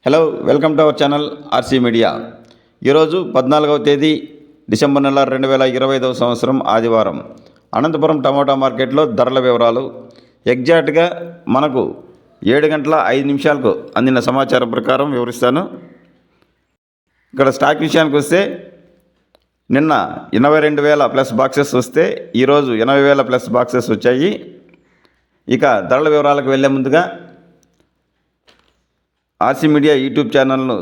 Hello, welcome to our channel RC media. ఈరోజు 14వ తేదీ December నెల 2025వ సంవత్సరం ఆదివారం. అనంతపురం టమోటా మార్కెట్లో ధరల వివరాలు ఎగ్జాక్ట్గా మనకు 7 గంటల 5 నిమిషాలకు అందిన సమాచారం ప్రకారం వివరిస్తాను. ఇక్కడ స్టాక్ విషయానికి వస్తే నిన్న 82,000 ప్లస్ బాక్సెస్ వస్తే ఈరోజు 80,000 ప్లస్ బాక్సెస్ వచ్చాయి. ఇక ధరల వివరాలకు వెళ్ళే ముందుగా ఆర్సీ మీడియా యూట్యూబ్ ఛానల్ను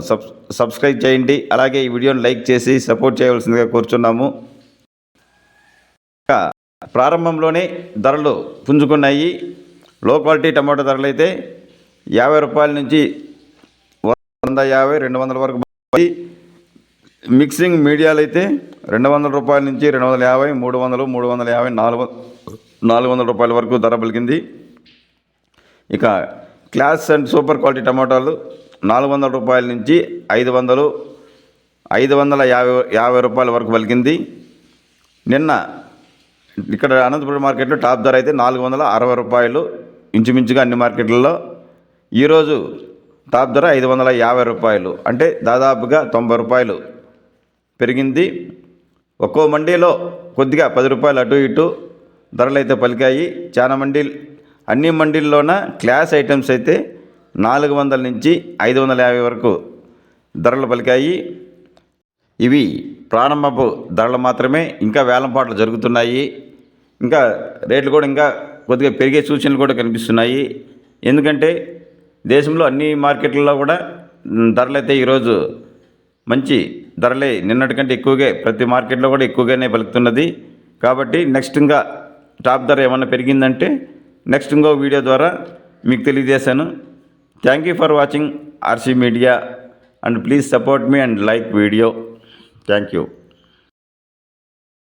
సబ్స్క్రైబ్ చేయండి. అలాగే ఈ వీడియోను లైక్ చేసి సపోర్ట్ చేయవలసిందిగా కోరుచున్నాము. ప్రారంభంలోనే ధరలు పుంజుకున్నాయి. లో క్వాలిటీ టమాటో ధరలు అయితే 50 రూపాయల నుంచి 150, 200 వరకు. మిక్సింగ్ మీడియాలు అయితే 200 రూపాయల నుంచి 250, 300, 350, 400 రూపాయల వరకు ధర పలికింది. ఇక క్లాస్ అండ్ సూపర్ క్వాలిటీ టమాటాలు 400 రూపాయల నుంచి 500, 550 రూపాయల వరకు పలికింది. నిన్న ఇక్కడ అనంతపురం మార్కెట్లో టాప్ ధర అయితే 460 రూపాయలు ఇంచుమించుగా అన్ని మార్కెట్లలో. ఈరోజు టాప్ ధర 550 రూపాయలు, అంటే దాదాపుగా 90 రూపాయలు పెరిగింది. ఒక్కో మండీలో కొద్దిగా 10 రూపాయలు అటు ఇటు ధరలు అయితే పలికాయి. చాలా అన్ని మండీల్లోన క్లాస్ ఐటమ్స్ అయితే 400 నుంచి 550 వరకు ధరలు పలికాయి. ఇవి ప్రారంభపు ధరలు మాత్రమే, ఇంకా వేలంపాట్లు జరుగుతున్నాయి. ఇంకా రేట్లు కూడా ఇంకా కొద్దిగా పెరిగే సూచనలు కూడా కనిపిస్తున్నాయి. ఎందుకంటే దేశంలో అన్ని మార్కెట్లలో కూడా ధరలు అయితే ఈరోజు మంచి ధరలే, నిన్నటి కంటే ఎక్కువగా ప్రతి మార్కెట్లో కూడా ఎక్కువగానే పలుకుతున్నది. కాబట్టి నెక్స్ట్ ఇంకా టాప్ ధర ఏమన్నా పెరిగిందంటే నెక్స్ట్ ఇంకో వీడియో ద్వారా మీకు తెలియజేశాను. Thank you for watching RC media and please support me and like video. Thank you.